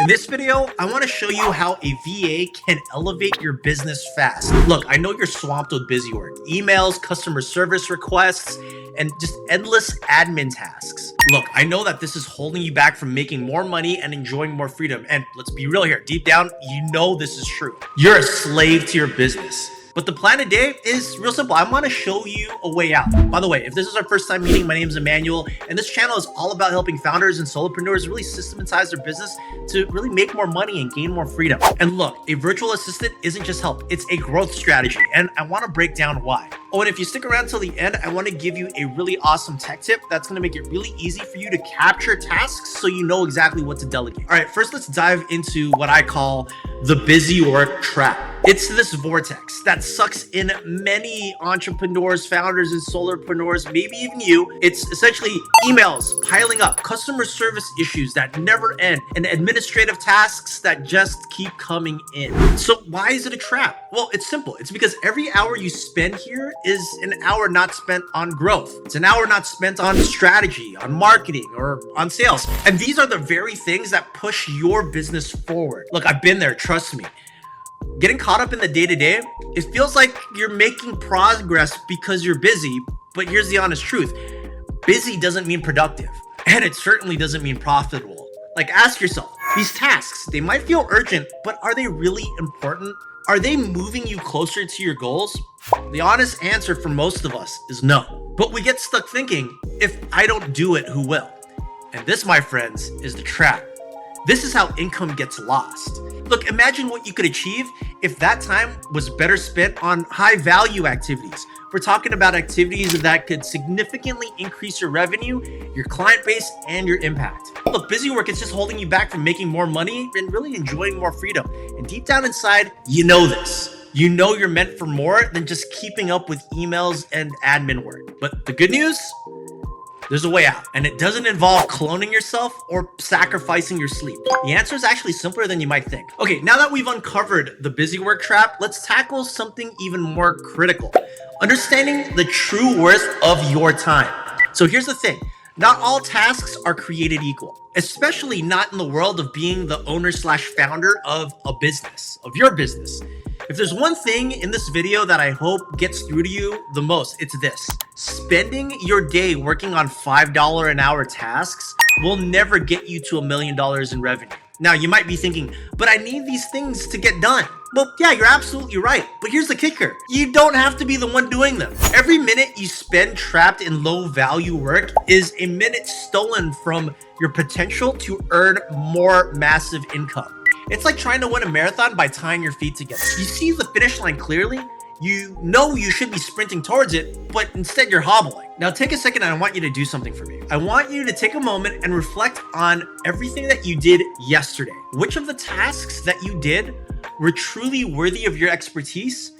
this video, I want to show you how a VA can elevate your business fast. Look, I know you're swamped with busy work, emails, customer service requests, and just endless admin tasks. Look, I know that this is holding you back from making more money and enjoying more freedom. And let's be real here, deep down, you know this is true. You're a slave to your business. But the plan today is real simple. I want to show you a way out. By the way, if this is our first time meeting, my name is Emmanuel, and this channel is all about helping founders and solopreneurs really systematize their business to really make more money and gain more freedom. And look, a virtual assistant isn't just help, it's a growth strategy, and I want to break down why. Oh, and if you stick around till the end, I want to give you a really awesome tech tip that's going to make it really easy for you to capture tasks so you know exactly what to delegate. All right, first let's dive into what I call the busy work trap. It's this vortex that sucks in many entrepreneurs, founders, and solopreneurs, maybe even you. It's essentially emails piling up, customer service issues that never end, and administrative tasks that just keep coming in. So why is it a trap? Well, it's simple. It's because every hour you spend here is an hour not spent on growth. It's an hour not spent on strategy, on marketing, or on sales. And these are the very things that push your business forward. Look, I've been there, trust me. Getting caught up in the day-to-day, it feels like you're making progress because you're busy, but here's the honest truth. Busy doesn't mean productive, and it certainly doesn't mean profitable. Like, ask yourself, these tasks, they might feel urgent, but are they really important? Are they moving you closer to your goals? The honest answer for most of us is no. But we get stuck thinking, if I don't do it, who will? And this, my friends, is the trap. This is how income gets lost. Look, imagine what you could achieve if that time was better spent on high value activities. We're talking about activities that could significantly increase your revenue, your client base, and your impact. Look, busy work is just holding you back from making more money and really enjoying more freedom. And deep down inside, you know this. You know you're meant for more than just keeping up with emails and admin work. But the good news? There's a way out, and it doesn't involve cloning yourself or sacrificing your sleep. The answer is actually simpler than you might think. Okay, now that we've uncovered the busy work trap, let's tackle something even more critical. Understanding the true worth of your time. So here's the thing. Not all tasks are created equal, especially not in the world of being the owner/founder of a business, of your business. If there's one thing in this video that I hope gets through to you the most, it's this. Spending your day working on $5 an hour tasks will never get you to $1 million in revenue. Now, you might be thinking, but I need these things to get done. Well, yeah, you're absolutely right. But here's the kicker. You don't have to be the one doing them. Every minute you spend trapped in low value work is a minute stolen from your potential to earn more massive income. It's like trying to win a marathon by tying your feet together. You see the finish line clearly, you know you should be sprinting towards it, but instead you're hobbling. Now take a second and I want you to do something for me. I want you to take a moment and reflect on everything that you did yesterday. Which of the tasks that you did were truly worthy of your expertise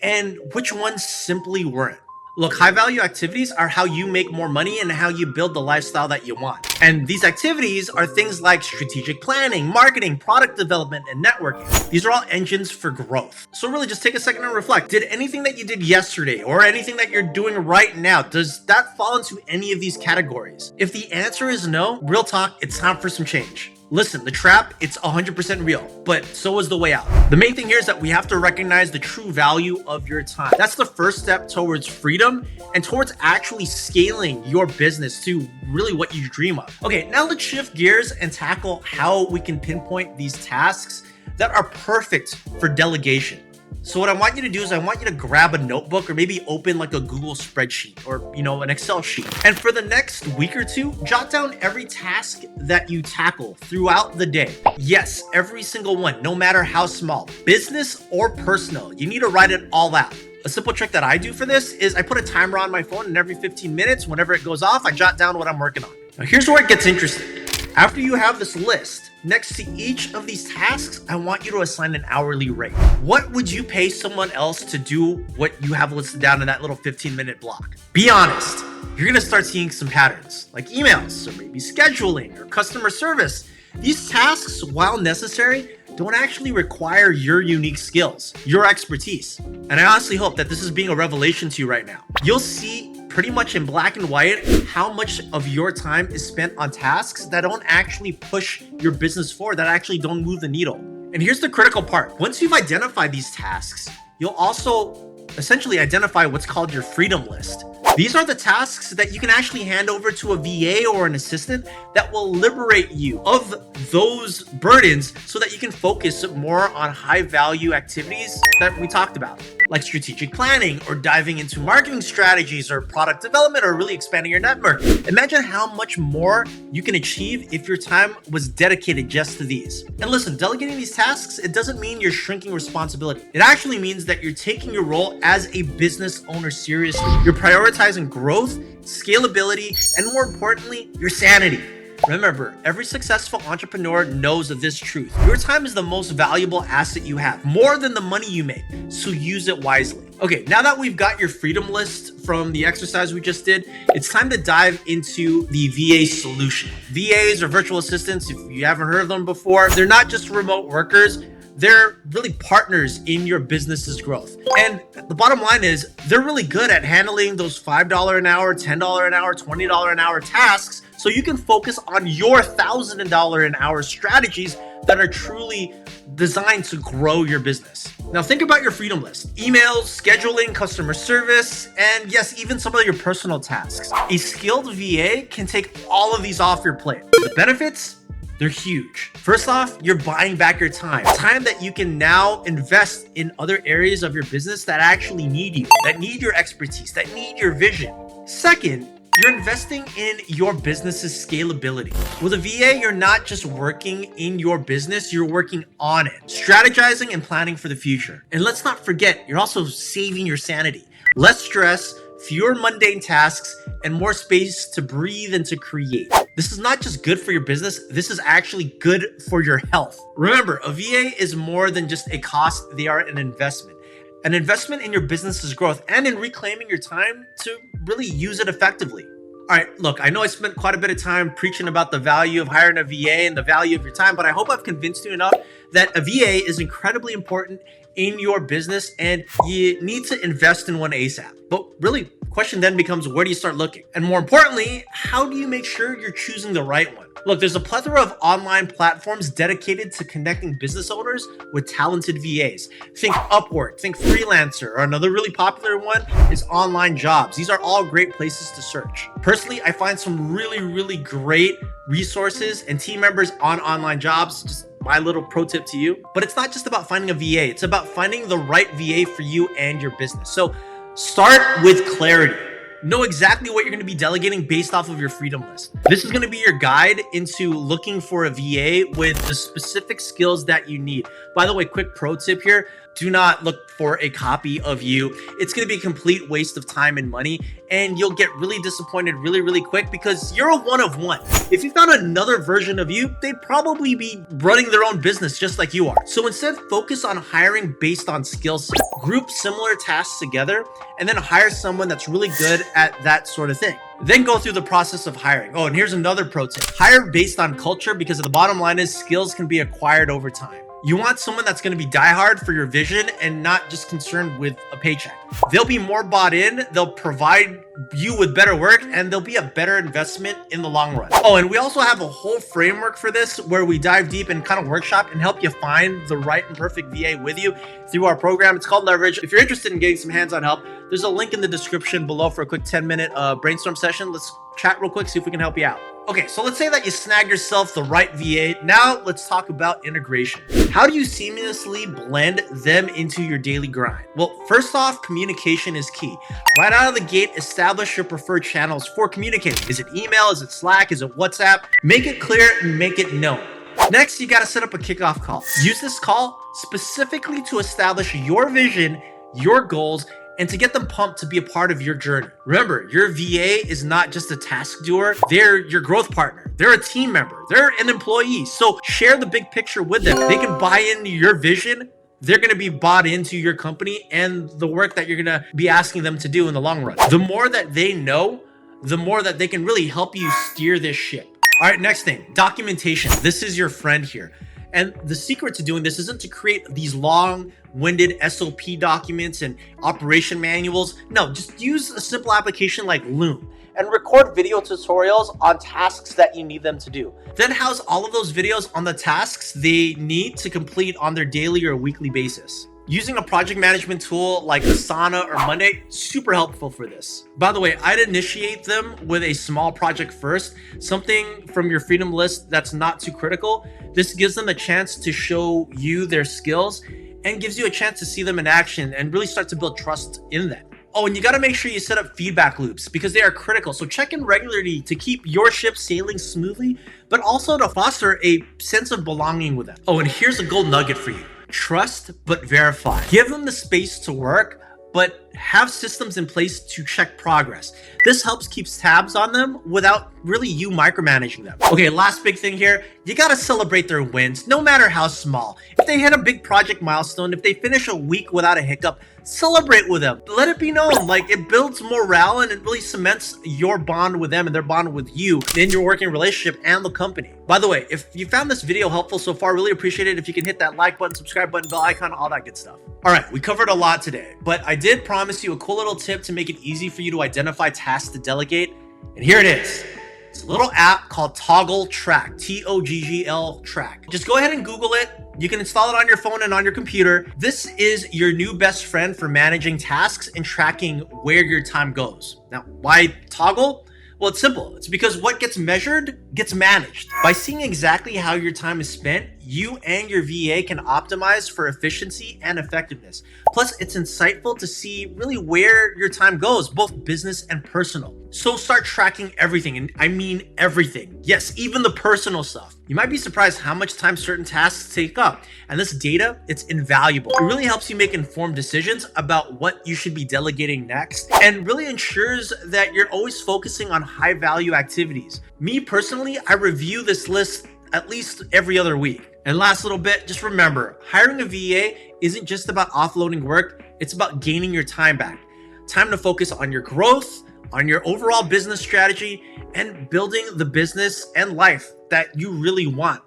and which ones simply weren't? Look, high value activities are how you make more money and how you build the lifestyle that you want. And these activities are things like strategic planning, marketing, product development, and networking. These are all engines for growth. So really just take a second and reflect. Did anything that you did yesterday or anything that you're doing right now, does that fall into any of these categories? If the answer is no, real talk, it's time for some change. Listen, the trap, it's 100% real, but so is the way out. The main thing here is that we have to recognize the true value of your time. That's the first step towards freedom and towards actually scaling your business to really what you dream of. Okay, now let's shift gears and tackle how we can pinpoint these tasks that are perfect for delegation. So what I want you to do is I want you to grab a notebook or maybe open like a Google spreadsheet or, an Excel sheet. And for the next week or two, jot down every task that you tackle throughout the day. Yes, every single one, no matter how small, business or personal, you need to write it all out. A simple trick that I do for this is I put a timer on my phone and every 15 minutes, whenever it goes off, I jot down what I'm working on. Now here's where it gets interesting. After you have this list, next to each of these tasks, I want you to assign an hourly rate. What would you pay someone else to do what you have listed down in that little 15-minute block? Be honest, you're gonna start seeing some patterns, like emails, or maybe scheduling, or customer service. These tasks, while necessary, don't actually require your unique skills, your expertise. And I honestly hope that this is being a revelation to you right now. You'll see pretty much in black and white how much of your time is spent on tasks that don't actually push your business forward, that actually don't move the needle. And here's the critical part. Once you've identified these tasks, you'll also essentially identify what's called your freedom list. These are the tasks that you can actually hand over to a VA or an assistant that will liberate you of those burdens so that you can focus more on high value activities that we talked about, like strategic planning or diving into marketing strategies or product development or really expanding your network. Imagine how much more you can achieve if your time was dedicated just to these. And listen, delegating these tasks, it doesn't mean you're shrinking responsibility. It actually means that you're taking your role as a business owner seriously. You're prioritizing growth, scalability, and more importantly, your sanity. Remember, every successful entrepreneur knows of this truth. Your time is the most valuable asset you have, more than the money you make, so use it wisely. Okay, now that we've got your freedom list from the exercise we just did, it's time to dive into the VA solution. VAs or virtual assistants, if you haven't heard of them before, they're not just remote workers. They're really partners in your business's growth. And the bottom line is they're really good at handling those $5 an hour, $10 an hour, $20 an hour tasks so you can focus on your $1,000 an hour strategies that are truly designed to grow your business. Now think about your freedom list: emails, scheduling, customer service, and yes, even some of your personal tasks. A skilled VA can take all of these off your plate. The benefits? They're huge. First off, you're buying back your time that you can now invest in other areas of your business that actually need you, that need your expertise, that need your vision. Second, you're investing in your business's scalability. With a VA, you're not just working in your business, you're working on it, strategizing and planning for the future. And let's not forget, you're also saving your sanity. Less stress, fewer mundane tasks, and more space to breathe and to create. This is not just good for your business, this is actually good for your health. Remember, a VA is more than just a cost, they are an investment. An investment in your business's growth and in reclaiming your time to really use it effectively. All right, look, I know I spent quite a bit of time preaching about the value of hiring a VA and the value of your time, but I hope I've convinced you enough that a VA is incredibly important in your business and you need to invest in one ASAP. But really, the question then becomes, where do you start looking? And more importantly, how do you make sure you're choosing the right one? Look, there's a plethora of online platforms dedicated to connecting business owners with talented VAs. Think Upwork, think Freelancer, or another really popular one is Online Jobs. These are all great places to search. Personally, I find some really great resources and team members on Online Jobs. Just my little pro tip to you. But it's not just about finding a VA. It's about finding the right VA for you and your business. So start with clarity. Know exactly what you're going to be delegating based off of your freedom list. This is going to be your guide into looking for a VA with the specific skills that you need. By the way, quick pro tip here. Do not look for a copy of you. It's going to be a complete waste of time and money, and you'll get really disappointed really quick because you're a one of one. If you found another version of you, they'd probably be running their own business just like you are. So instead, focus on hiring based on skill set. Group similar tasks together and then hire someone that's really good at that sort of thing. Then go through the process of hiring. Oh, and here's another pro tip. Hire based on culture because the bottom line is skills can be acquired over time. You want someone that's going to be diehard for your vision and not just concerned with a paycheck. They'll be more bought in, they'll provide you with better work, and they'll be a better investment in the long run. Oh, and we also have a whole framework for this where we dive deep and kind of workshop and help you find the right and perfect VA with you through our program. It's called Leverage. If you're interested in getting some hands-on help, there's a link in the description below for a quick 10-minute brainstorm session. Let's chat real quick, see if we can help you out. Okay, so let's say that you snag yourself the right VA. Now let's talk about integration. How do you seamlessly blend them into your daily grind? Well, first off, communication is key. Right out of the gate, establish your preferred channels for communicating. Is it email? Is it Slack? Is it WhatsApp? Make it clear and make it known. Next, you gotta set up a kickoff call. Use this call specifically to establish your vision, your goals, and to get them pumped to be a part of your journey. Remember, your VA is not just a task doer, they're your growth partner. They're a team member, they're an employee. So share the big picture with them. They can buy into your vision. They're gonna be bought into your company and the work that you're gonna be asking them to do in the long run. The more that they know, the more that they can really help you steer this ship. All right, next thing, documentation. This is your friend here. And the secret to doing this isn't to create these long-winded SOP documents and operation manuals. No, just use a simple application like Loom and record video tutorials on tasks that you need them to do. Then house all of those videos on the tasks they need to complete on their daily or weekly basis. Using a project management tool like Asana or Monday, super helpful for this. By the way, I'd initiate them with a small project first, something from your freedom list that's not too critical. This gives them a chance to show you their skills and gives you a chance to see them in action and really start to build trust in them. Oh, and you gotta make sure you set up feedback loops because they are critical. So check in regularly to keep your ship sailing smoothly, but also to foster a sense of belonging with them. Oh, and here's a gold nugget for you. Trust, but verify. Give them the space to work, but have systems in place to check progress. This helps keep tabs on them without really you micromanaging them. Okay, last big thing here, you gotta celebrate their wins, no matter how small. If they hit a big project milestone, if they finish a week without a hiccup, celebrate with them. Let it be known, like it builds morale and it really cements your bond with them and their bond with you in your working relationship and the company. By the way, if you found this video helpful so far, really appreciate it if you can hit that like button, subscribe button, bell icon, all that good stuff. All right, we covered a lot today, but I did promise you a cool little tip to make it easy for you to identify tasks to delegate, and here it is. It's a little app called Toggle Track, T-O-G-G-L Track. Just go ahead and Google it. You can install it on your phone and on your computer. This is your new best friend for managing tasks and tracking where your time goes. Now, why Toggle? Well, it's simple. It's because what gets measured gets managed. By seeing exactly how your time is spent, you and your VA can optimize for efficiency and effectiveness. Plus, it's insightful to see really where your time goes, both business and personal. So start tracking everything, and I mean everything. Yes, even the personal stuff. You might be surprised how much time certain tasks take up, and this data, it's invaluable. It really helps you make informed decisions about what you should be delegating next, and really ensures that you're always focusing on high-value activities. Me personally, I review this list at least every other week. And last little bit, just remember, hiring a VA isn't just about offloading work, it's about gaining your time back. Time to focus on your growth, on your overall business strategy, and building the business and life that you really want.